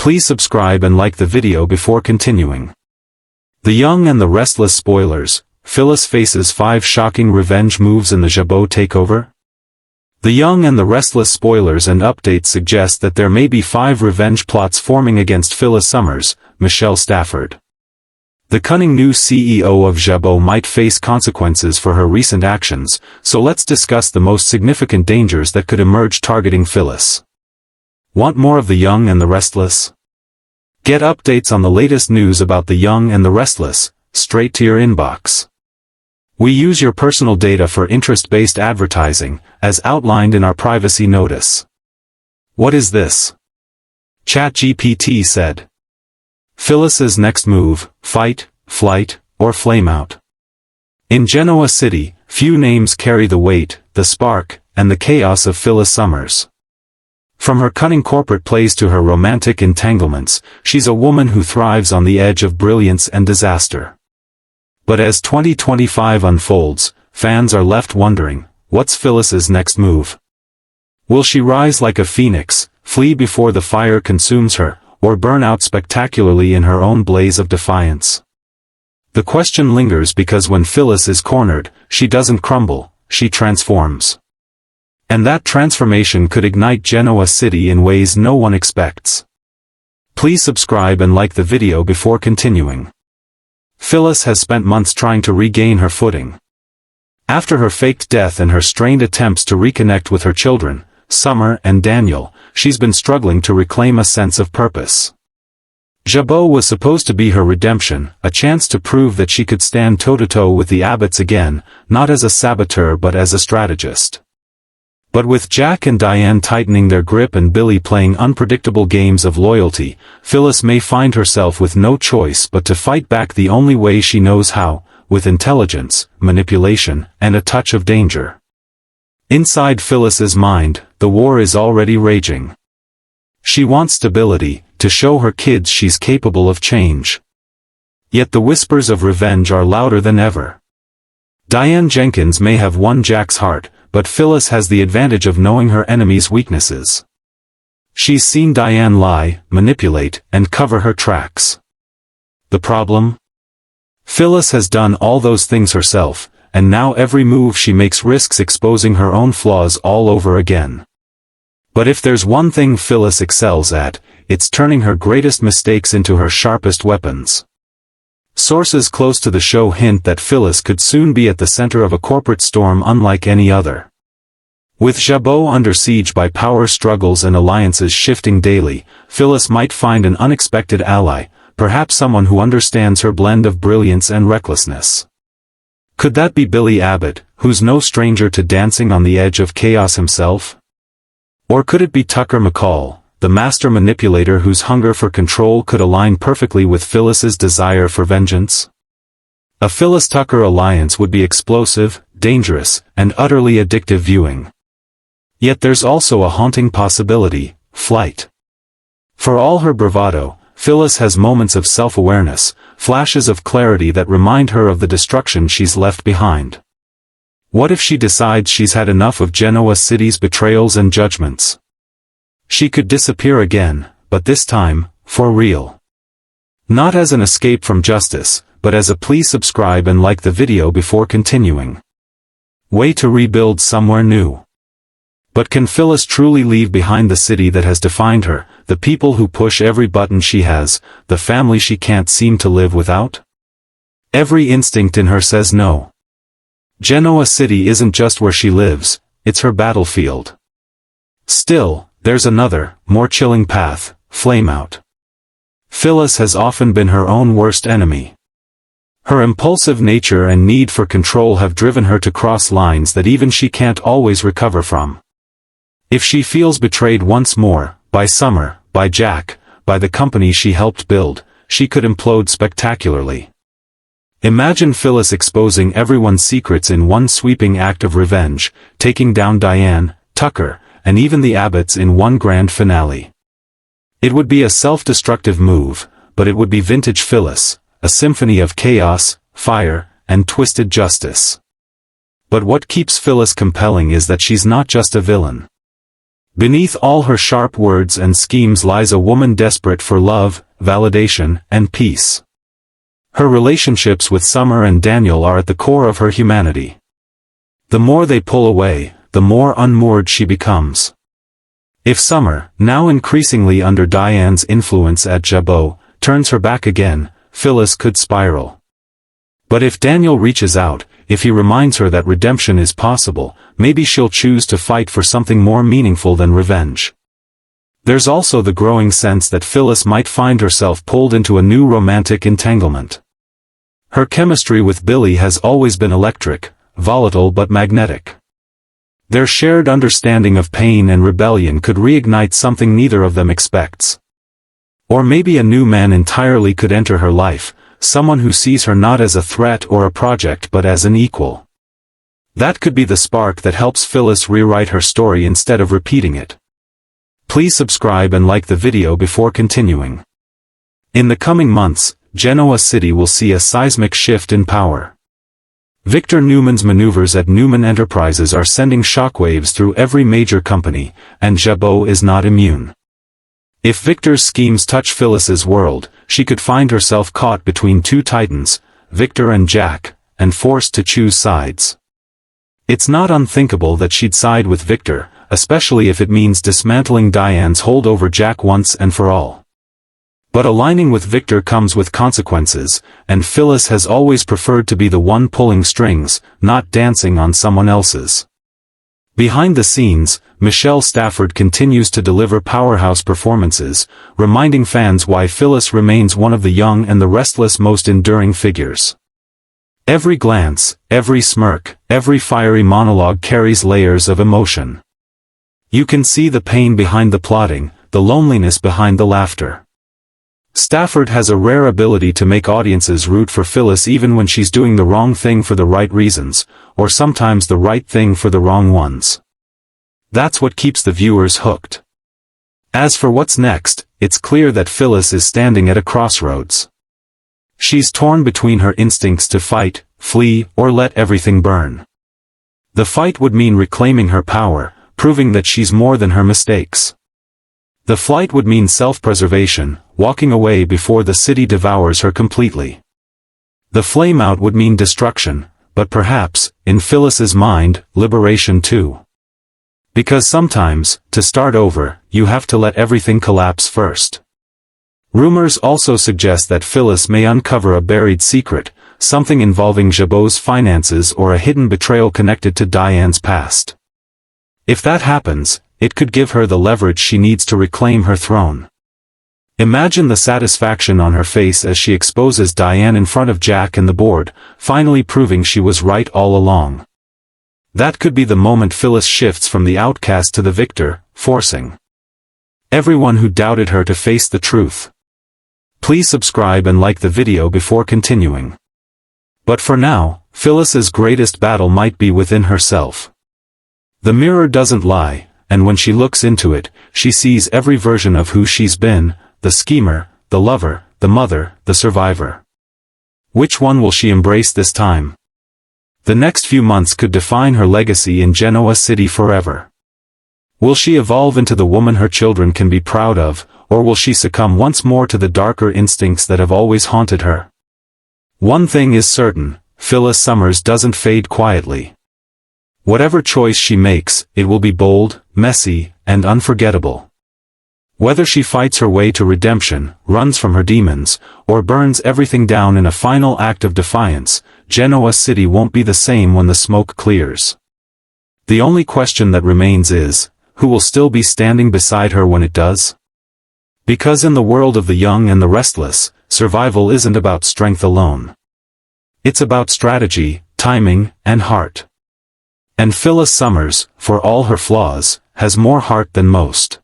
Please subscribe and like the video before continuing. The Young and the Restless spoilers. Phyllis faces 5 shocking revenge moves in the Jabot takeover. The Young and the Restless spoilers and updates suggest that there may be 5 revenge plots forming against Phyllis Summers, Michelle Stafford. The cunning new CEO of Jabot might face consequences for her recent actions, so let's discuss the most significant dangers that could emerge targeting Phyllis. Want more of The Young and the Restless? Get updates on the latest news about The Young and the Restless, straight to your inbox. We use your personal data for interest-based advertising, as outlined in our privacy notice. What is this? ChatGPT said. Phyllis's next move: fight, flight, or flameout. In Genoa City, few names carry the weight, the spark, and the chaos of Phyllis Summers. From her cunning corporate plays to her romantic entanglements, she's a woman who thrives on the edge of brilliance and disaster. But as 2025 unfolds, fans are left wondering, what's Phyllis's next move? Will she rise like a phoenix, flee before the fire consumes her, or burn out spectacularly in her own blaze of defiance? The question lingers because when Phyllis is cornered, she doesn't crumble, she transforms. And that transformation could ignite Genoa City in ways no one expects. Please subscribe and like the video before continuing. Phyllis has spent months trying to regain her footing. After her faked death and her strained attempts to reconnect with her children, Summer and Daniel, she's been struggling to reclaim a sense of purpose. Jabot was supposed to be her redemption, a chance to prove that she could stand toe-to-toe with the Abbotts again, not as a saboteur but as a strategist. But with Jack and Diane tightening their grip and Billy playing unpredictable games of loyalty, Phyllis may find herself with no choice but to fight back the only way she knows how, with intelligence, manipulation, and a touch of danger. Inside Phyllis's mind, the war is already raging. She wants stability, to show her kids she's capable of change. Yet the whispers of revenge are louder than ever. Diane Jenkins may have won Jack's heart, but Phyllis has the advantage of knowing her enemy's weaknesses. She's seen Diane lie, manipulate, and cover her tracks. The problem? Phyllis has done all those things herself, and now every move she makes risks exposing her own flaws all over again. But if there's one thing Phyllis excels at, it's turning her greatest mistakes into her sharpest weapons. Sources close to the show hint that Phyllis could soon be at the center of a corporate storm unlike any other. With Jabot under siege by power struggles and alliances shifting daily, Phyllis might find an unexpected ally, perhaps someone who understands her blend of brilliance and recklessness. Could that be Billy Abbott, who's no stranger to dancing on the edge of chaos himself? Or could it be Tucker McCall, the master manipulator whose hunger for control could align perfectly with Phyllis's desire for vengeance? A Phyllis-Tucker alliance would be explosive, dangerous, and utterly addictive viewing. Yet there's also a haunting possibility: flight. For all her bravado, Phyllis has moments of self-awareness, flashes of clarity that remind her of the destruction she's left behind. What if she decides she's had enough of Genoa City's betrayals and judgments? She could disappear again, but this time, for real. Not as an escape from justice, but as a please subscribe and like the video before continuing. Way to rebuild somewhere new. But can Phyllis truly leave behind the city that has defined her, the people who push every button she has, the family she can't seem to live without? Every instinct in her says no. Genoa City isn't just where she lives, it's her battlefield. Still, there's another, more chilling path: flameout. Phyllis has often been her own worst enemy. Her impulsive nature and need for control have driven her to cross lines that even she can't always recover from. If she feels betrayed once more, by Summer, by Jack, by the company she helped build, she could implode spectacularly. Imagine Phyllis exposing everyone's secrets in one sweeping act of revenge, taking down Diane, Tucker, and even the Abbotts in one grand finale. It would be a self-destructive move, but it would be vintage Phyllis, a symphony of chaos, fire, and twisted justice. But what keeps Phyllis compelling is that she's not just a villain. Beneath all her sharp words and schemes lies a woman desperate for love, validation, and peace. Her relationships with Summer and Daniel are at the core of her humanity. The more they pull away, the more unmoored she becomes. If Summer, now increasingly under Diane's influence at Jabot, turns her back again, Phyllis could spiral. But if Daniel reaches out, if he reminds her that redemption is possible, maybe she'll choose to fight for something more meaningful than revenge. There's also the growing sense that Phyllis might find herself pulled into a new romantic entanglement. Her chemistry with Billy has always been electric, volatile but magnetic. Their shared understanding of pain and rebellion could reignite something neither of them expects. Or maybe a new man entirely could enter her life, someone who sees her not as a threat or a project but as an equal. That could be the spark that helps Phyllis rewrite her story instead of repeating it. Please subscribe and like the video before continuing. In the coming months, Genoa City will see a seismic shift in power. Victor Newman's maneuvers at Newman Enterprises are sending shockwaves through every major company, and Jabot is not immune. If Victor's schemes touch Phyllis's world, she could find herself caught between two titans, Victor and Jack, and forced to choose sides. It's not unthinkable that she'd side with Victor, especially if it means dismantling Diane's hold over Jack once and for all. But aligning with Victor comes with consequences, and Phyllis has always preferred to be the one pulling strings, not dancing on someone else's. Behind the scenes, Michelle Stafford continues to deliver powerhouse performances, reminding fans why Phyllis remains one of the Young and the Restless' most enduring figures. Every glance, every smirk, every fiery monologue carries layers of emotion. You can see the pain behind the plotting, the loneliness behind the laughter. Stafford has a rare ability to make audiences root for Phyllis even when she's doing the wrong thing for the right reasons, or sometimes the right thing for the wrong ones. That's what keeps the viewers hooked. As for what's next, it's clear that Phyllis is standing at a crossroads. She's torn between her instincts to fight, flee, or let everything burn. The fight would mean reclaiming her power, proving that she's more than her mistakes. The flight would mean self-preservation, walking away before the city devours her completely. The flame out would mean destruction, but perhaps, in Phyllis's mind, liberation too. Because sometimes, to start over, you have to let everything collapse first. Rumors also suggest that Phyllis may uncover a buried secret, something involving Jabot's finances or a hidden betrayal connected to Diane's past. If that happens, it could give her the leverage she needs to reclaim her throne. Imagine the satisfaction on her face as she exposes Diane in front of Jack and the board, finally proving she was right all along. That could be the moment Phyllis shifts from the outcast to the victor, forcing everyone who doubted her to face the truth. Please subscribe and like the video before continuing. But for now, Phyllis's greatest battle might be within herself. The mirror doesn't lie, and when she looks into it, she sees every version of who she's been, the schemer, the lover, the mother, the survivor. Which one will she embrace this time? The next few months could define her legacy in Genoa City forever. Will she evolve into the woman her children can be proud of, or will she succumb once more to the darker instincts that have always haunted her? One thing is certain, Phyllis Summers doesn't fade quietly. Whatever choice she makes, it will be bold, messy, and unforgettable. Whether she fights her way to redemption, runs from her demons, or burns everything down in a final act of defiance, Genoa City won't be the same when the smoke clears. The only question that remains is, who will still be standing beside her when it does? Because in the world of the young and the restless, survival isn't about strength alone. It's about strategy, timing, and heart. And Phyllis Summers, for all her flaws, has more heart than most.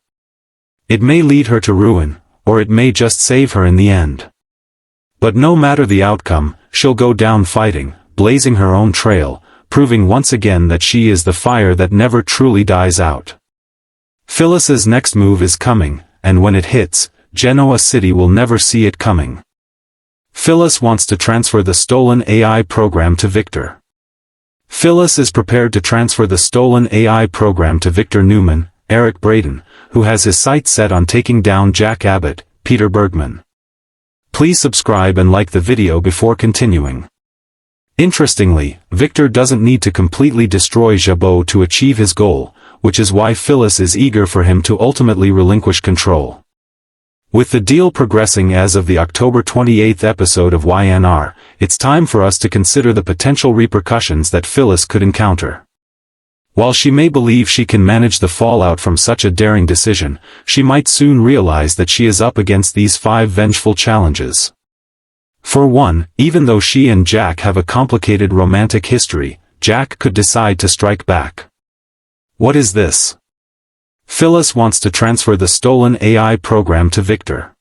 It may lead her to ruin, or it may just save her in the end. But no matter the outcome, she'll go down fighting, blazing her own trail, proving once again that she is the fire that never truly dies out. Phyllis's next move is coming, and when it hits, Genoa City will never see it coming. Phyllis wants to transfer the stolen AI program to Victor. Phyllis is prepared to transfer the stolen AI program to Victor Newman, Eric Braeden, who has his sights set on taking down Jack Abbott, Peter Bergman. Please subscribe and like the video before continuing. Interestingly, Victor doesn't need to completely destroy Jabot to achieve his goal, which is why Phyllis is eager for him to ultimately relinquish control. With the deal progressing as of the October 28th episode of Y&R, it's time for us to consider the potential repercussions that Phyllis could encounter. While she may believe she can manage the fallout from such a daring decision, she might soon realize that she is up against these 5 vengeful challenges. For one, even though she and Jack have a complicated romantic history, Jack could decide to strike back. What is this? Phyllis wants to transfer the stolen AI program to Victor.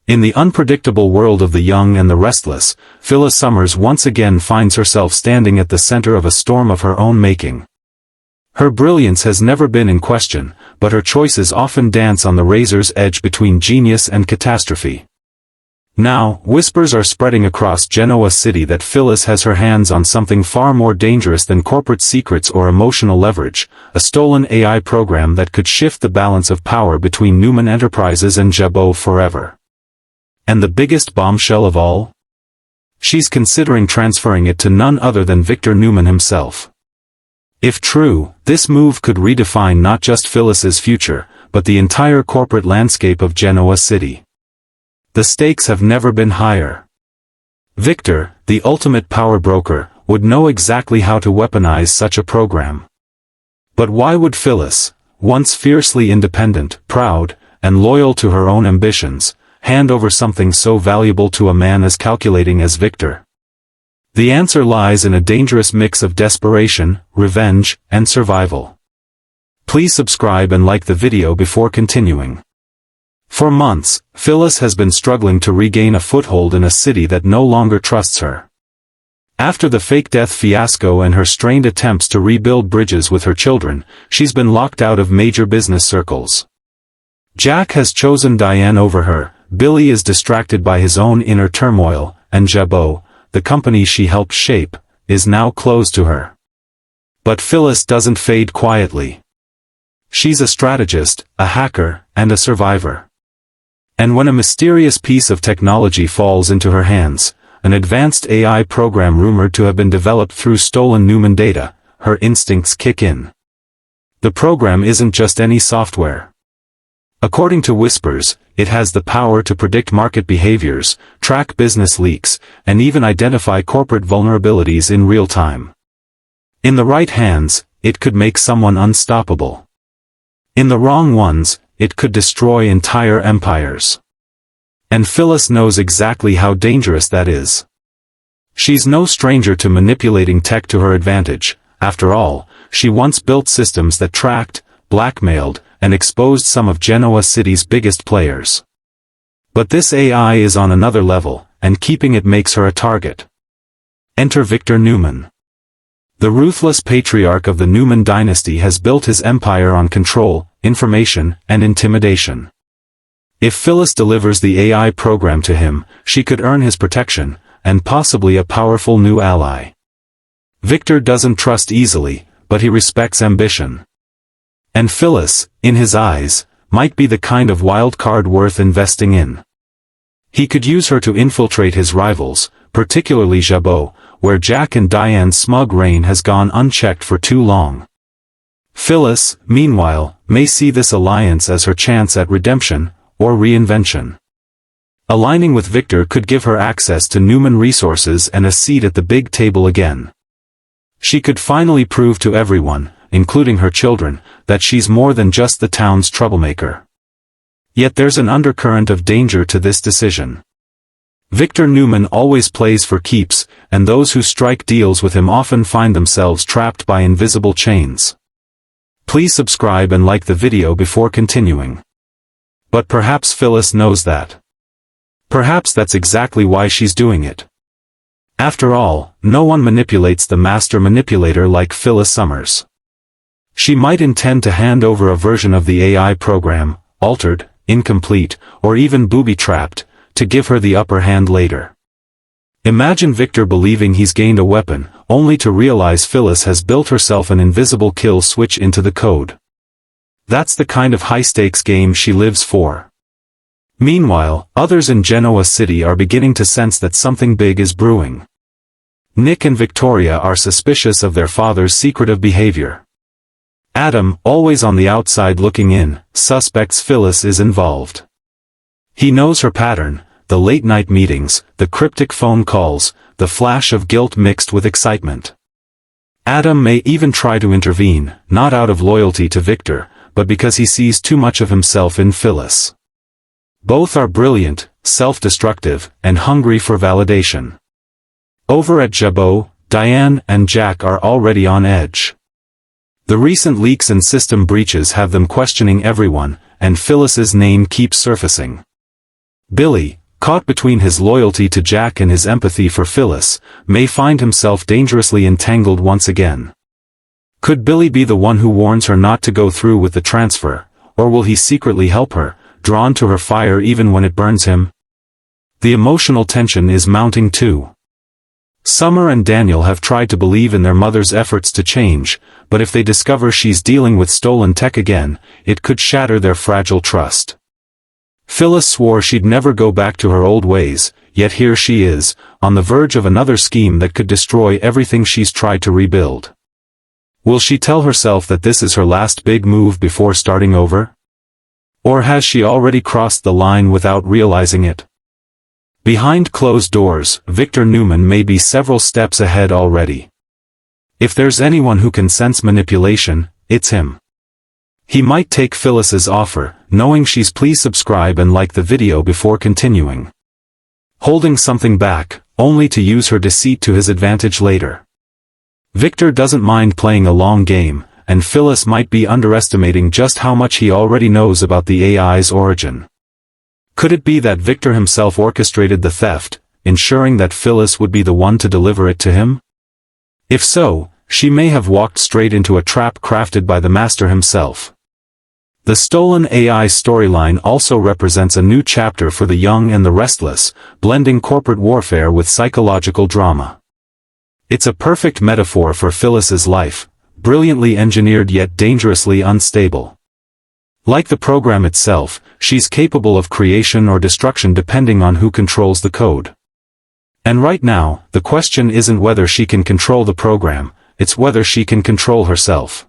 In the unpredictable world of the young and the restless, Phyllis Summers once again finds herself standing at the center of a storm of her own making. Her brilliance has never been in question, but her choices often dance on the razor's edge between genius and catastrophe. Now, whispers are spreading across Genoa City that Phyllis has her hands on something far more dangerous than corporate secrets or emotional leverage, a stolen AI program that could shift the balance of power between Newman Enterprises and Jabot forever. And the biggest bombshell of all? She's considering transferring it to none other than Victor Newman himself. If true, this move could redefine not just Phyllis's future, but the entire corporate landscape of Genoa City. The stakes have never been higher. Victor, the ultimate power broker, would know exactly how to weaponize such a program. But why would Phyllis, once fiercely independent, proud, and loyal to her own ambitions, hand over something so valuable to a man as calculating as Victor? The answer lies in a dangerous mix of desperation, revenge, and survival. Please subscribe and like the video before continuing. For months, Phyllis has been struggling to regain a foothold in a city that no longer trusts her. After the fake death fiasco and her strained attempts to rebuild bridges with her children, she's been locked out of major business circles. Jack has chosen Diane over her, Billy is distracted by his own inner turmoil, and Jabot, the company she helped shape, is now closed to her. But Phyllis doesn't fade quietly. She's a strategist, a hacker, and a survivor. And when a mysterious piece of technology falls into her hands, an advanced AI program rumored to have been developed through stolen Newman data, her instincts kick in. The program isn't just any software. According to whispers, it has the power to predict market behaviors, track business leaks, and even identify corporate vulnerabilities in real time. In the right hands, it could make someone unstoppable. In the wrong ones, it could destroy entire empires. And Phyllis knows exactly how dangerous that is. She's no stranger to manipulating tech to her advantage. After all, she once built systems that tracked, blackmailed, and exposed some of Genoa City's biggest players. But this AI is on another level, and keeping it makes her a target. Enter Victor Newman. The ruthless patriarch of the Newman dynasty has built his empire on control, information, and intimidation. If Phyllis delivers the AI program to him, she could earn his protection, and possibly a powerful new ally. Victor doesn't trust easily, but he respects ambition. And Phyllis, in his eyes, might be the kind of wild card worth investing in. He could use her to infiltrate his rivals, particularly Jabot, where Jack and Diane's smug reign has gone unchecked for too long. Phyllis, meanwhile, may see this alliance as her chance at redemption, or reinvention. Aligning with Victor could give her access to Newman resources and a seat at the big table again. She could finally prove to everyone, including her children, that she's more than just the town's troublemaker. Yet there's an undercurrent of danger to this decision. Victor Newman always plays for keeps, and those who strike deals with him often find themselves trapped by invisible chains. Please subscribe and like the video before continuing. But perhaps Phyllis knows that. Perhaps that's exactly why she's doing it. After all, no one manipulates the master manipulator like Phyllis Summers. She might intend to hand over a version of the AI program, altered, incomplete, or even booby-trapped, to give her the upper hand later. Imagine Victor believing he's gained a weapon, only to realize Phyllis has built herself an invisible kill switch into the code. That's the kind of high-stakes game she lives for. Meanwhile, others in Genoa City are beginning to sense that something big is brewing. Nick and Victoria are suspicious of their father's secretive behavior. Adam, always on the outside looking in, suspects Phyllis is involved. He knows her pattern, the late-night meetings, the cryptic phone calls, the flash of guilt mixed with excitement. Adam may even try to intervene, not out of loyalty to Victor, but because he sees too much of himself in Phyllis. Both are brilliant, self-destructive, and hungry for validation. Over at Jabot, Diane and Jack are already on edge. The recent leaks and system breaches have them questioning everyone, and Phyllis's name keeps surfacing. Billy, caught between his loyalty to Jack and his empathy for Phyllis, may find himself dangerously entangled once again. Could Billy be the one who warns her not to go through with the transfer, or will he secretly help her, drawn to her fire even when it burns him? The emotional tension is mounting too. Summer and Daniel have tried to believe in their mother's efforts to change, but if they discover she's dealing with stolen tech again, it could shatter their fragile trust. Phyllis swore she'd never go back to her old ways, yet here she is, on the verge of another scheme that could destroy everything she's tried to rebuild. Will she tell herself that this is her last big move before starting over? Or has she already crossed the line without realizing it? Behind closed doors, Victor Newman may be several steps ahead already. If there's anyone who can sense manipulation, it's him. He might take Phyllis's offer, knowing she's please subscribe and like the video before continuing. Holding something back, only to use her deceit to his advantage later. Victor doesn't mind playing a long game, and Phyllis might be underestimating just how much he already knows about the AI's origin. Could it be that Victor himself orchestrated the theft, ensuring that Phyllis would be the one to deliver it to him? If so, she may have walked straight into a trap crafted by the master himself. The stolen AI storyline also represents a new chapter for the young and the restless, blending corporate warfare with psychological drama. It's a perfect metaphor for Phyllis's life, brilliantly engineered yet dangerously unstable. Like the program itself, she's capable of creation or destruction depending on who controls the code. And right now, the question isn't whether she can control the program, it's whether she can control herself.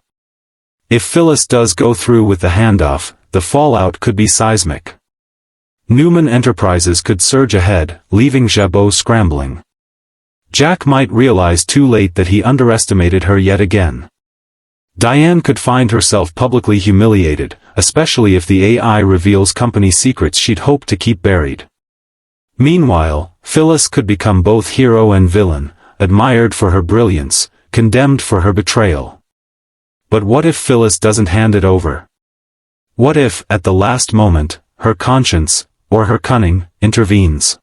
If Phyllis does go through with the handoff, the fallout could be seismic. Newman Enterprises could surge ahead, leaving Jabot scrambling. Jack might realize too late that he underestimated her yet again. Diane could find herself publicly humiliated, especially if the AI reveals company secrets she'd hoped to keep buried. Meanwhile, Phyllis could become both hero and villain, admired for her brilliance, condemned for her betrayal. But what if Phyllis doesn't hand it over? What if, at the last moment, her conscience, or her cunning, intervenes?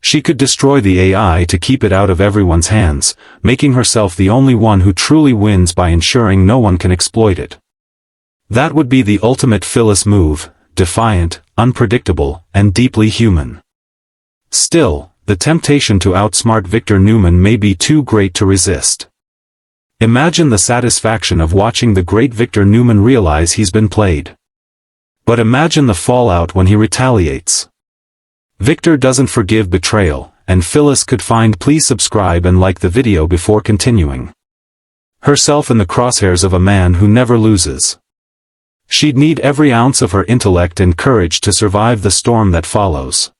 She could destroy the AI to keep it out of everyone's hands, making herself the only one who truly wins by ensuring no one can exploit it. That would be the ultimate Phyllis move, defiant, unpredictable, and deeply human. Still, the temptation to outsmart Victor Newman may be too great to resist. Imagine the satisfaction of watching the great Victor Newman realize he's been played. But imagine the fallout when he retaliates. Victor doesn't forgive betrayal, and Phyllis could find please subscribe and like the video before continuing. Herself in the crosshairs of a man who never loses. She'd need every ounce of her intellect and courage to survive the storm that follows.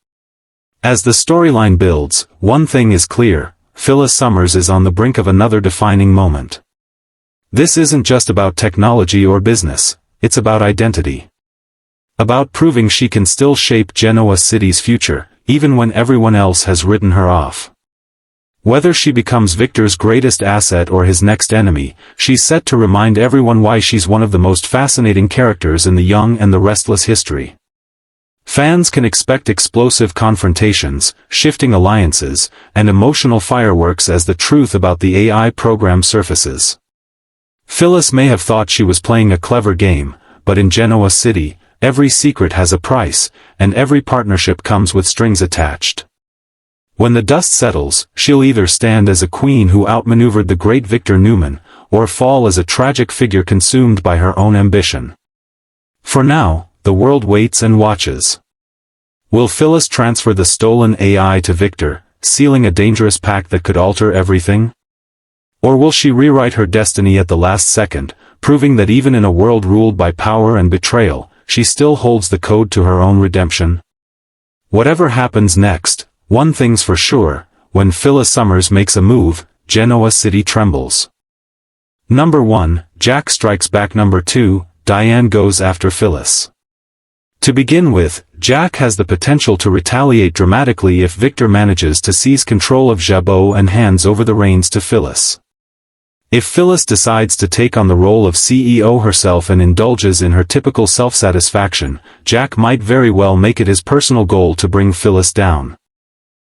As the storyline builds, one thing is clear, Phyllis Summers is on the brink of another defining moment. This isn't just about technology or business, it's about identity. About proving she can still shape Genoa City's future, even when everyone else has written her off. Whether she becomes Victor's greatest asset or his next enemy, she's set to remind everyone why she's one of the most fascinating characters in the young and the restless history. Fans can expect explosive confrontations, shifting alliances, and emotional fireworks as the truth about the AI program surfaces. Phyllis may have thought she was playing a clever game, but in Genoa City, every secret has a price, and every partnership comes with strings attached. When the dust settles, she'll either stand as a queen who outmaneuvered the great Victor Newman, or fall as a tragic figure consumed by her own ambition. For now, the world waits and watches. Will Phyllis transfer the stolen AI to Victor, sealing a dangerous pact that could alter everything? Or will she rewrite her destiny at the last second, proving that even in a world ruled by power and betrayal, she still holds the code to her own redemption? Whatever happens next, one thing's for sure, when Phyllis Summers makes a move, Genoa City trembles. Number 1, Jack strikes back. Number 2, Diane goes after Phyllis. To begin with, Jack has the potential to retaliate dramatically if Victor manages to seize control of Jabot and hands over the reins to Phyllis. If Phyllis decides to take on the role of CEO herself and indulges in her typical self-satisfaction, Jack might very well make it his personal goal to bring Phyllis down.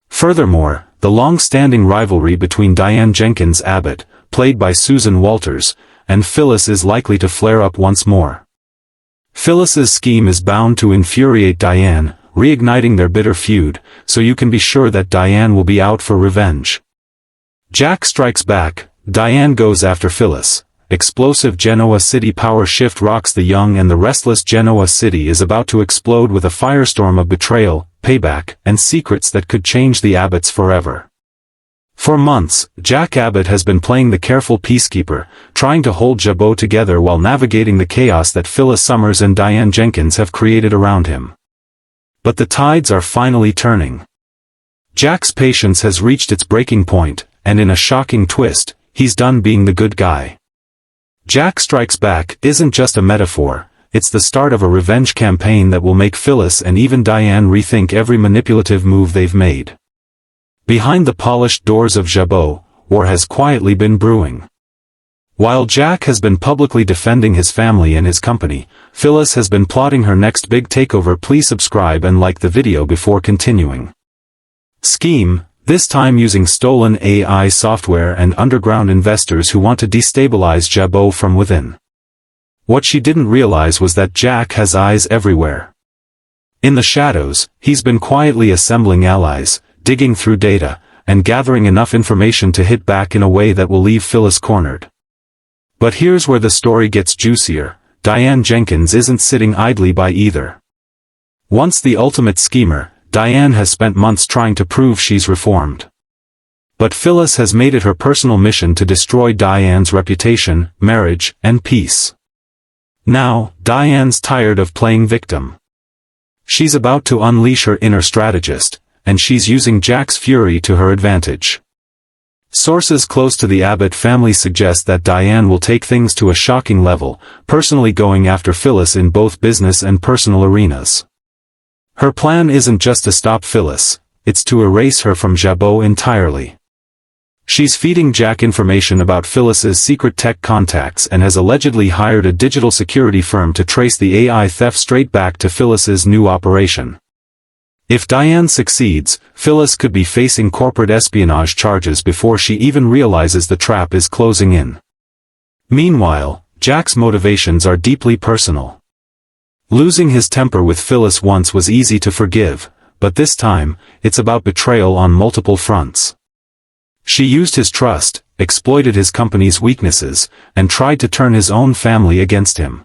Furthermore, the long-standing rivalry between Diane Jenkins Abbott, played by Susan Walters, and Phyllis is likely to flare up once more. Phyllis's scheme is bound to infuriate Diane, reigniting their bitter feud, so you can be sure that Diane will be out for revenge. Jack strikes back, Diane goes after Phyllis. Explosive Genoa City power shift rocks the young and the restless. Genoa City is about to explode with a firestorm of betrayal, payback, and secrets that could change the Abbotts forever. For months, Jack Abbott has been playing the careful peacekeeper, trying to hold Jabot together while navigating the chaos that Phyllis Summers and Diane Jenkins have created around him. But the tides are finally turning. Jack's patience has reached its breaking point, and in a shocking twist, he's done being the good guy. Jack Strikes Back isn't just a metaphor, it's the start of a revenge campaign that will make Phyllis and even Diane rethink every manipulative move they've made. Behind the polished doors of Jabot, war has quietly been brewing. While Jack has been publicly defending his family and his company, Phyllis has been plotting her next big takeover. Please subscribe and like the video before continuing. Scheme, this time using stolen AI software and underground investors who want to destabilize Jabot from within. What she didn't realize was that Jack has eyes everywhere. In the shadows, he's been quietly assembling allies, digging through data, and gathering enough information to hit back in a way that will leave Phyllis cornered. But here's where the story gets juicier. Diane Jenkins isn't sitting idly by either. Once the ultimate schemer, Diane has spent months trying to prove she's reformed. But Phyllis has made it her personal mission to destroy Diane's reputation, marriage, and peace. Now, Diane's tired of playing victim. She's about to unleash her inner strategist, and she's using Jack's fury to her advantage. Sources close to the Abbott family suggest that Diane will take things to a shocking level, personally going after Phyllis in both business and personal arenas. Her plan isn't just to stop Phyllis, it's to erase her from Jabot entirely. She's feeding Jack information about Phyllis's secret tech contacts and has allegedly hired a digital security firm to trace the AI theft straight back to Phyllis's new operation. If Diane succeeds, Phyllis could be facing corporate espionage charges before she even realizes the trap is closing in. Meanwhile, Jack's motivations are deeply personal. Losing his temper with Phyllis once was easy to forgive, but this time, it's about betrayal on multiple fronts. She used his trust, exploited his company's weaknesses, and tried to turn his own family against him.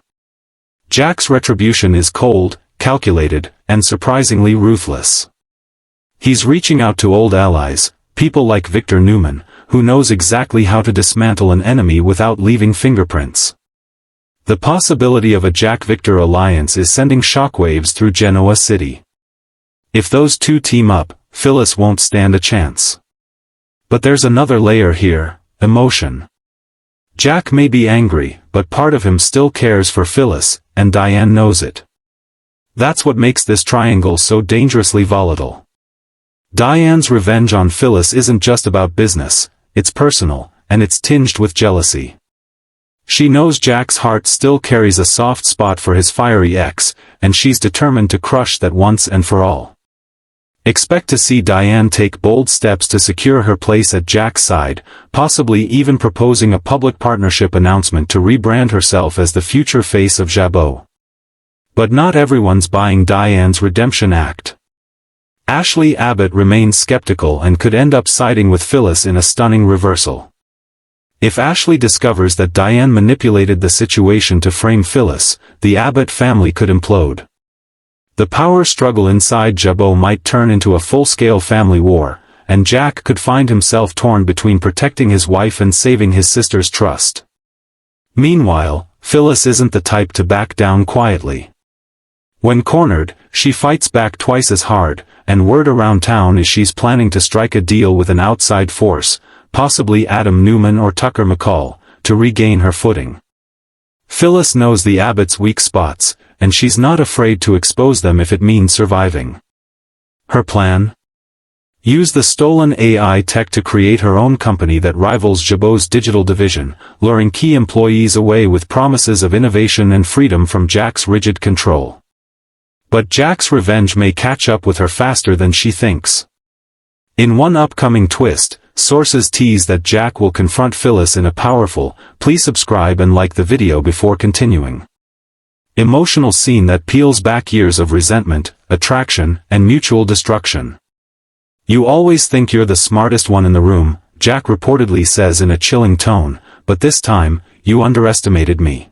Jack's retribution is cold, calculated, and surprisingly ruthless. He's reaching out to old allies, people like Victor Newman, who knows exactly how to dismantle an enemy without leaving fingerprints. The possibility of a Jack-Victor alliance is sending shockwaves through Genoa City. If those two team up, Phyllis won't stand a chance. But there's another layer here, emotion. Jack may be angry, but part of him still cares for Phyllis, and Diane knows it. That's what makes this triangle so dangerously volatile. Diane's revenge on Phyllis isn't just about business, it's personal, and it's tinged with jealousy. She knows Jack's heart still carries a soft spot for his fiery ex, and she's determined to crush that once and for all. Expect to see Diane take bold steps to secure her place at Jack's side, possibly even proposing a public partnership announcement to rebrand herself as the future face of Jabot. But not everyone's buying Diane's redemption act. Ashley Abbott remains skeptical and could end up siding with Phyllis in a stunning reversal. If Ashley discovers that Diane manipulated the situation to frame Phyllis, the Abbott family could implode. The power struggle inside Jabot might turn into a full-scale family war, and Jack could find himself torn between protecting his wife and saving his sister's trust. Meanwhile, Phyllis isn't the type to back down quietly. When cornered, she fights back twice as hard, and word around town is she's planning to strike a deal with an outside force, possibly Adam Newman or Tucker McCall, to regain her footing. Phyllis knows the Abbott's weak spots, and she's not afraid to expose them if it means surviving. Her plan? Use the stolen AI tech to create her own company that rivals Jabot's digital division, luring key employees away with promises of innovation and freedom from Jack's rigid control. But Jack's revenge may catch up with her faster than she thinks. In one upcoming twist, sources tease that Jack will confront Phyllis in a powerful, please subscribe and like the video before continuing, emotional scene that peels back years of resentment, attraction, and mutual destruction. "You always think you're the smartest one in the room," Jack reportedly says in a chilling tone, "but this time, you underestimated me."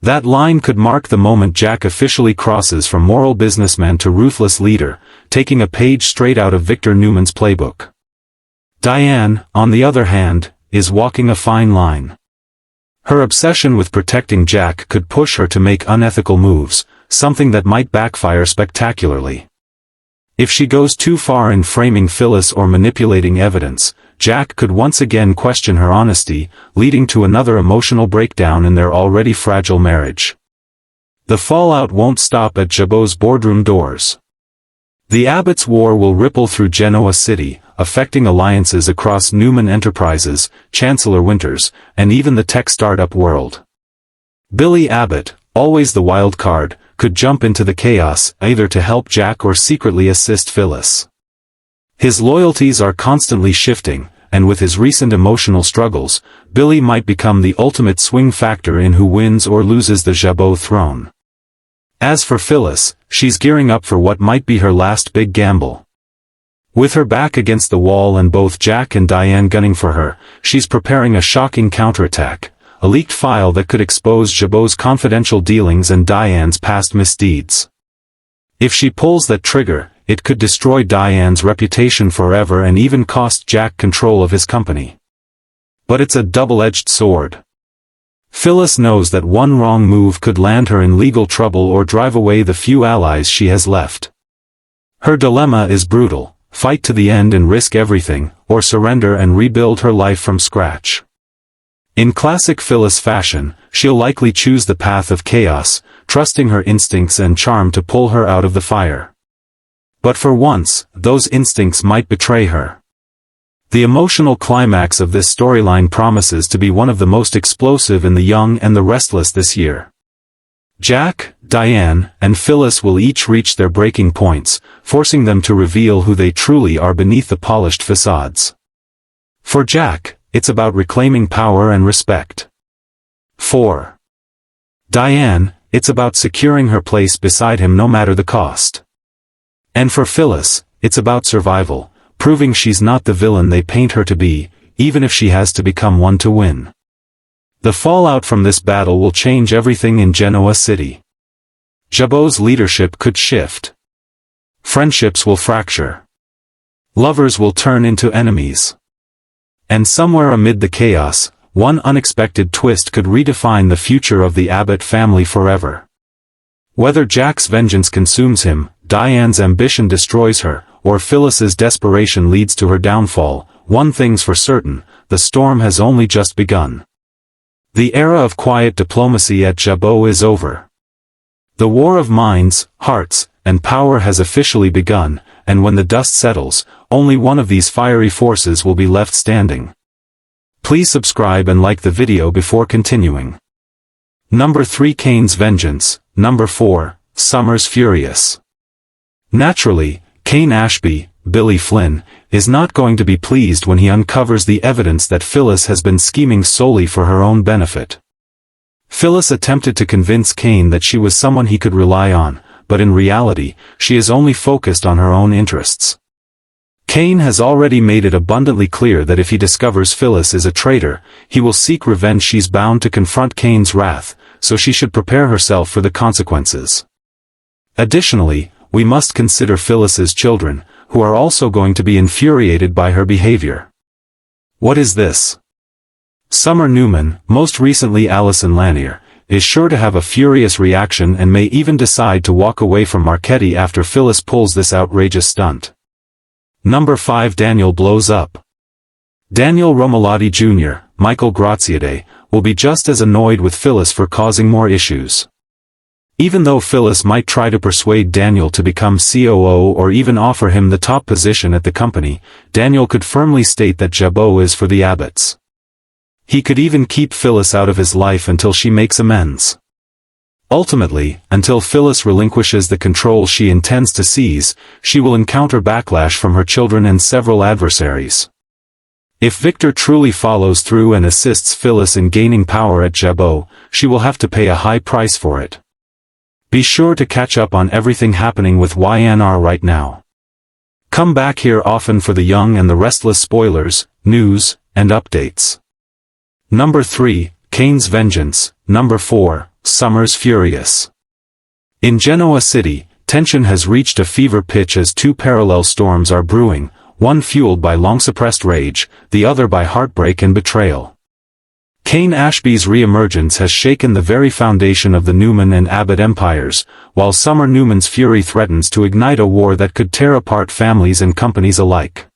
That line could mark the moment Jack officially crosses from moral businessman to ruthless leader, taking a page straight out of Victor Newman's playbook. Diane, on the other hand, is walking a fine line. Her obsession with protecting Jack could push her to make unethical moves, something that might backfire spectacularly. If she goes too far in framing Phyllis or manipulating evidence, Jack could once again question her honesty, leading to another emotional breakdown in their already fragile marriage. The fallout won't stop at Jabot's boardroom doors. The Abbott's war will ripple through Genoa City, affecting alliances across Newman Enterprises, Chancellor Winters, and even the tech startup world. Billy Abbott, always the wild card, could jump into the chaos, either to help Jack or secretly assist Phyllis. His loyalties are constantly shifting, and with his recent emotional struggles, Billy might become the ultimate swing factor in who wins or loses the Jabot throne. As for Phyllis, she's gearing up for what might be her last big gamble. With her back against the wall and both Jack and Diane gunning for her, she's preparing a shocking counterattack, a leaked file that could expose Jabot's confidential dealings and Diane's past misdeeds. If she pulls that trigger, it could destroy Diane's reputation forever and even cost Jack control of his company. But it's a double-edged sword. Phyllis knows that one wrong move could land her in legal trouble or drive away the few allies she has left. Her dilemma is brutal: fight to the end and risk everything, or surrender and rebuild her life from scratch. In classic Phyllis fashion, she'll likely choose the path of chaos, trusting her instincts and charm to pull her out of the fire. But for once, those instincts might betray her. The emotional climax of this storyline promises to be one of the most explosive in The Young and the Restless this year. Jack, Diane, and Phyllis will each reach their breaking points, forcing them to reveal who they truly are beneath the polished facades. For Jack, it's about reclaiming power and respect. For Diane, it's about securing her place beside him no matter the cost. And for Phyllis, it's about survival, proving she's not the villain they paint her to be, even if she has to become one to win. The fallout from this battle will change everything in Genoa City. Jabot's leadership could shift. Friendships will fracture. Lovers will turn into enemies. And somewhere amid the chaos, one unexpected twist could redefine the future of the Abbott family forever. Whether Jack's vengeance consumes him, Diane's ambition destroys her, or Phyllis's desperation leads to her downfall, one thing's for certain: the storm has only just begun. The era of quiet diplomacy at Jabot is over. The war of minds, hearts, and power has officially begun, and when the dust settles, only one of these fiery forces will be left standing. Please subscribe and like the video before continuing. Number 3, Kane's Vengeance. Number 4, Summer's Furious. Naturally, Kane Ashby, Billy Flynn, is not going to be pleased when he uncovers the evidence that Phyllis has been scheming solely for her own benefit. Phyllis attempted to convince Kane that she was someone he could rely on, but in reality, she is only focused on her own interests. Kane has already made it abundantly clear that if he discovers Phyllis is a traitor, he will seek revenge. She's bound to confront Kane's wrath, so she should prepare herself for the consequences. Additionally, we must consider Phyllis's children, who are also going to be infuriated by her behavior. What is this? Summer Newman, most recently Allison Lanier, is sure to have a furious reaction and may even decide to walk away from Marchetti after Phyllis pulls this outrageous stunt. Number 5. Daniel blows up. Daniel Romolotti Jr., Michael Graziade, will be just as annoyed with Phyllis for causing more issues. Even though Phyllis might try to persuade Daniel to become COO or even offer him the top position at the company, Daniel could firmly state that Jabot is for the Abbotts. He could even keep Phyllis out of his life until she makes amends. Ultimately, until Phyllis relinquishes the control she intends to seize, she will encounter backlash from her children and several adversaries. If Victor truly follows through and assists Phyllis in gaining power at Jabot, she will have to pay a high price for it. Be sure to catch up on everything happening with Y&R right now. Come back here often for the young and the restless spoilers, news, and updates. Number 3, Kane's Vengeance. Number 4, Summer's Furious. In Genoa City, tension has reached a fever pitch as two parallel storms are brewing, one fueled by long-suppressed rage, the other by heartbreak and betrayal. Kane Ashby's re-emergence has shaken the very foundation of the Newman and Abbott empires, while Summer Newman's fury threatens to ignite a war that could tear apart families and companies alike.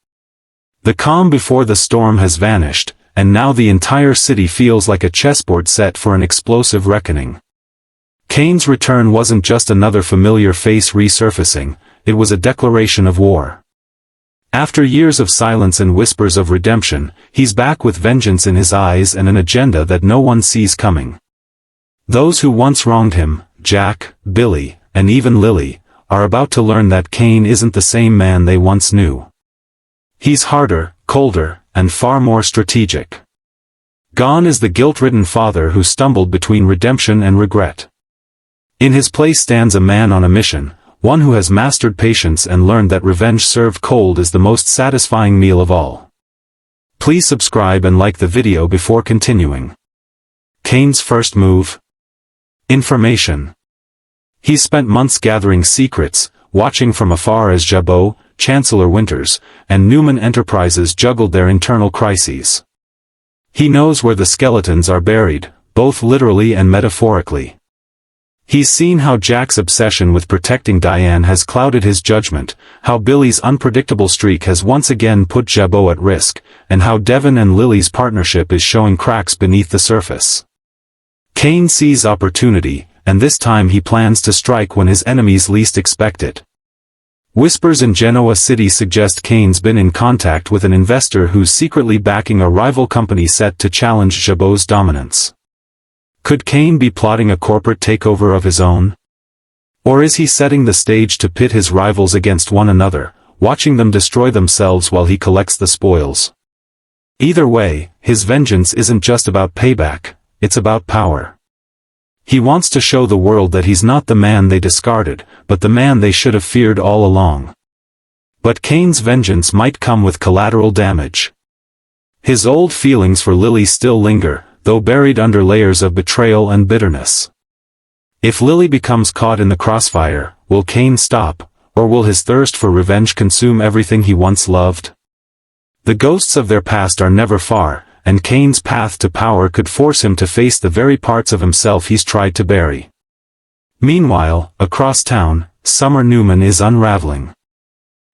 The calm before the storm has vanished, and now the entire city feels like a chessboard set for an explosive reckoning. Kane's return wasn't just another familiar face resurfacing, it was a declaration of war. After years of silence and whispers of redemption, he's back with vengeance in his eyes and an agenda that no one sees coming. Those who once wronged him, Jack, Billy, and even Lily, are about to learn that Kane isn't the same man they once knew. He's harder, colder, and far more strategic. Gone is the guilt-ridden father who stumbled between redemption and regret. In his place stands a man on a mission, one who has mastered patience and learned that revenge served cold is the most satisfying meal of all. Please subscribe and like the video before continuing. Kane's first move? Information. He's spent months gathering secrets, watching from afar as Jabot, Chancellor Winters, and Newman Enterprises juggled their internal crises. He knows where the skeletons are buried, both literally and metaphorically. He's seen how Jack's obsession with protecting Diane has clouded his judgment, how Billy's unpredictable streak has once again put Jabot at risk, and how Devon and Lily's partnership is showing cracks beneath the surface. Kane sees opportunity, and this time he plans to strike when his enemies least expect it. Whispers in Genoa City suggest Kane's been in contact with an investor who's secretly backing a rival company set to challenge Jabot's dominance. Could Kane be plotting a corporate takeover of his own? Or is he setting the stage to pit his rivals against one another, watching them destroy themselves while he collects the spoils? Either way, his vengeance isn't just about payback, it's about power. He wants to show the world that he's not the man they discarded, but the man they should have feared all along. But Kane's vengeance might come with collateral damage. His old feelings for Lily still linger, though buried under layers of betrayal and bitterness. If Lily becomes caught in the crossfire, will Kane stop, or will his thirst for revenge consume everything he once loved? The ghosts of their past are never far, and Kane's path to power could force him to face the very parts of himself he's tried to bury. Meanwhile, across town, Summer Newman is unraveling.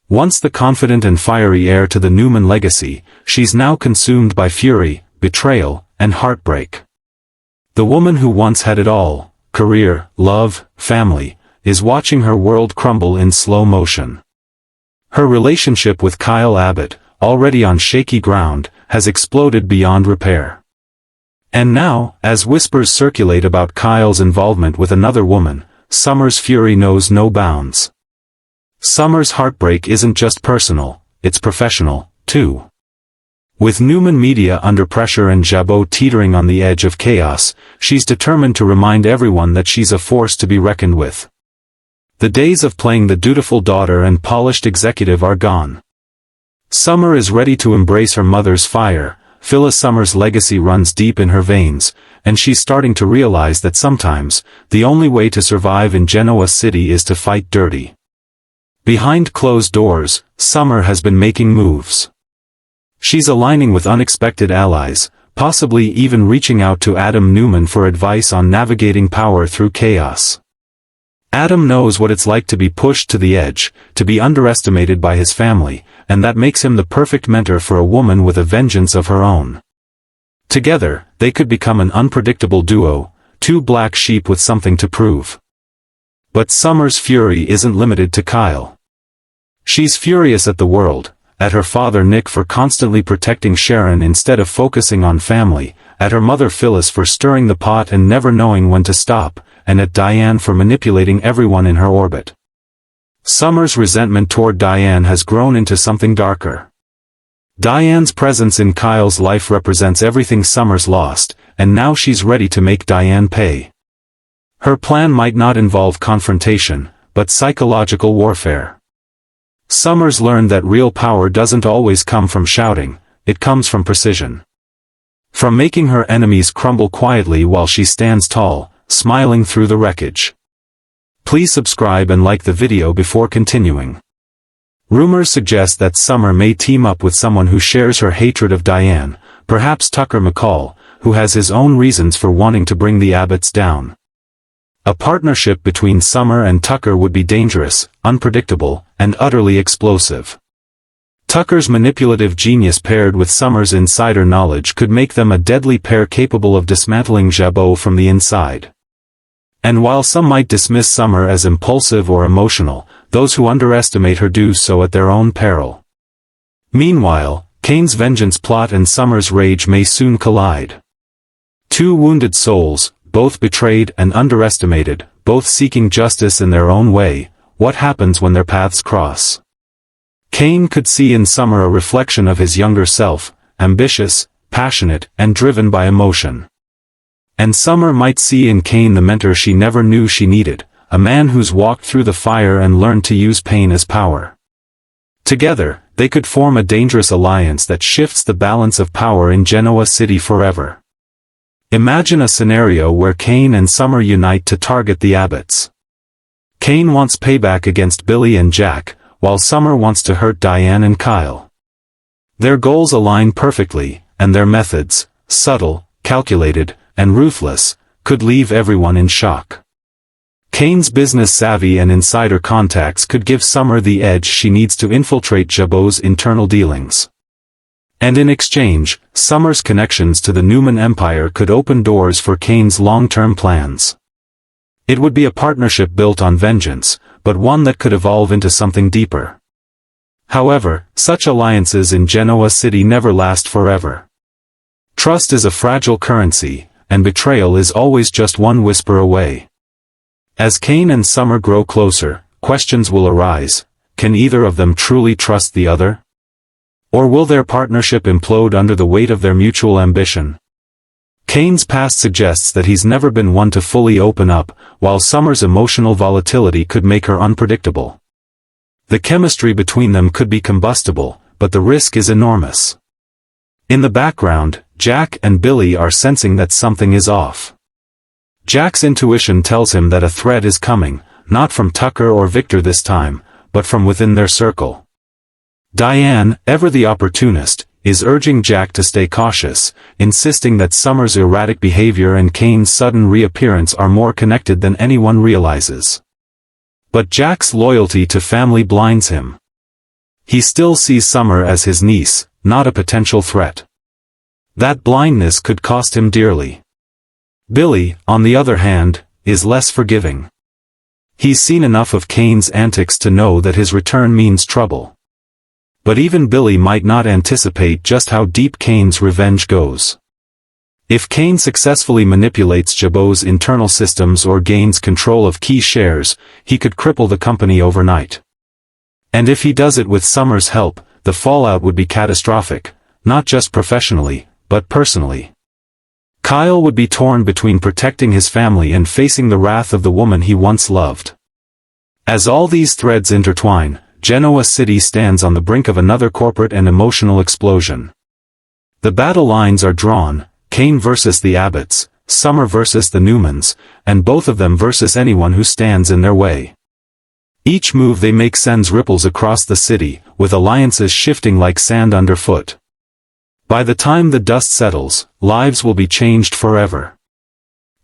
Once the confident and fiery heir to the Newman legacy, she's now consumed by fury, betrayal, and heartbreak. The woman who once had it all, career, love, family, is watching her world crumble in slow motion. Her relationship with Kyle Abbott, already on shaky ground, has exploded beyond repair. And now, as whispers circulate about Kyle's involvement with another woman, Summer's fury knows no bounds. Summer's heartbreak isn't just personal, it's professional, too. With Newman Media under pressure and Jabot teetering on the edge of chaos, she's determined to remind everyone that she's a force to be reckoned with. The days of playing the dutiful daughter and polished executive are gone. Summer is ready to embrace her mother's fire. Phyllis Summer's legacy runs deep in her veins, and she's starting to realize that sometimes, the only way to survive in Genoa City is to fight dirty. Behind closed doors, Summer has been making moves. She's aligning with unexpected allies, possibly even reaching out to Adam Newman for advice on navigating power through chaos. Adam knows what it's like to be pushed to the edge, to be underestimated by his family, and that makes him the perfect mentor for a woman with a vengeance of her own. Together, they could become an unpredictable duo, two black sheep with something to prove. But Summer's fury isn't limited to Kyle. She's furious at the world, at her father Nick for constantly protecting Sharon instead of focusing on family, at her mother Phyllis for stirring the pot and never knowing when to stop, and at Diane for manipulating everyone in her orbit. Summer's resentment toward Diane has grown into something darker. Diane's presence in Kyle's life represents everything Summer's lost, and now she's ready to make Diane pay. Her plan might not involve confrontation, but psychological warfare. Summer's learned that real power doesn't always come from shouting, it comes from precision. From making her enemies crumble quietly while she stands tall, smiling through the wreckage. Please subscribe and like the video before continuing. Rumors suggest that Summer may team up with someone who shares her hatred of Diane, perhaps Tucker McCall, who has his own reasons for wanting to bring the Abbotts down. A partnership between Summer and Tucker would be dangerous, unpredictable, and utterly explosive. Tucker's manipulative genius paired with Summer's insider knowledge could make them a deadly pair capable of dismantling Jabot from the inside. And while some might dismiss Summer as impulsive or emotional, those who underestimate her do so at their own peril. Meanwhile, Kane's vengeance plot and Summer's rage may soon collide. Two wounded souls, both betrayed and underestimated, both seeking justice in their own way. What happens when their paths cross? Kane could see in Summer a reflection of his younger self, ambitious, passionate, and driven by emotion. And Summer might see in Kane the mentor she never knew she needed, a man who's walked through the fire and learned to use pain as power. Together, they could form a dangerous alliance that shifts the balance of power in Genoa City forever. Imagine a scenario where Kane and Summer unite to target the Abbotts. Kane wants payback against Billy and Jack, while Summer wants to hurt Diane and Kyle. Their goals align perfectly, and their methods, subtle, calculated, and ruthless, could leave everyone in shock. Kane's business savvy and insider contacts could give Summer the edge she needs to infiltrate Jabot's internal dealings. And in exchange, Summer's connections to the Newman Empire could open doors for Kane's long-term plans. It would be a partnership built on vengeance, but one that could evolve into something deeper. However, such alliances in Genoa City never last forever. Trust is a fragile currency, and betrayal is always just one whisper away. As Kane and Summer grow closer, questions will arise. Can either of them truly trust the other? Or will their partnership implode under the weight of their mutual ambition? Kane's past suggests that he's never been one to fully open up, while Summer's emotional volatility could make her unpredictable. The chemistry between them could be combustible, but the risk is enormous. In the background, Jack and Billy are sensing that something is off. Jack's intuition tells him that a threat is coming, not from Tucker or Victor this time, but from within their circle. Diane, ever the opportunist, is urging Jack to stay cautious, insisting that Summer's erratic behavior and Kane's sudden reappearance are more connected than anyone realizes. But Jack's loyalty to family blinds him. He still sees Summer as his niece, not a potential threat. That blindness could cost him dearly. Billy, on the other hand, is less forgiving. He's seen enough of Kane's antics to know that his return means trouble. But even Billy might not anticipate just how deep Kane's revenge goes. If Kane successfully manipulates Jabot's internal systems or gains control of key shares, he could cripple the company overnight. And if he does it with Summer's help, the fallout would be catastrophic, not just professionally, but personally. Kyle would be torn between protecting his family and facing the wrath of the woman he once loved. As all these threads intertwine, Genoa City stands on the brink of another corporate and emotional explosion. The battle lines are drawn, Kane versus the Abbots, Summer versus the Newmans, and both of them versus anyone who stands in their way. Each move they make sends ripples across the city, with alliances shifting like sand underfoot. By the time the dust settles, lives will be changed forever.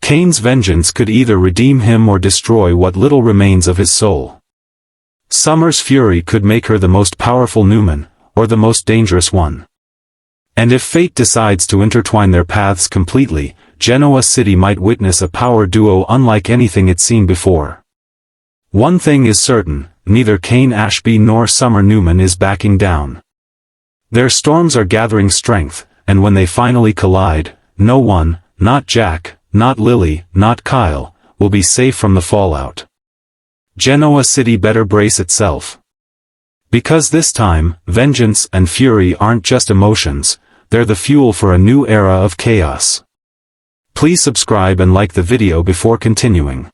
Kane's vengeance could either redeem him or destroy what little remains of his soul. Summer's fury could make her the most powerful Newman, or the most dangerous one. And if fate decides to intertwine their paths completely, Genoa City might witness a power duo unlike anything it's seen before. One thing is certain, neither Kane Ashby nor Summer Newman is backing down. Their storms are gathering strength, and when they finally collide, no one, not Jack, not Lily, not Kyle, will be safe from the fallout. Genoa City better brace itself. Because this time, vengeance and fury aren't just emotions, they're the fuel for a new era of chaos. Please subscribe and like the video before continuing.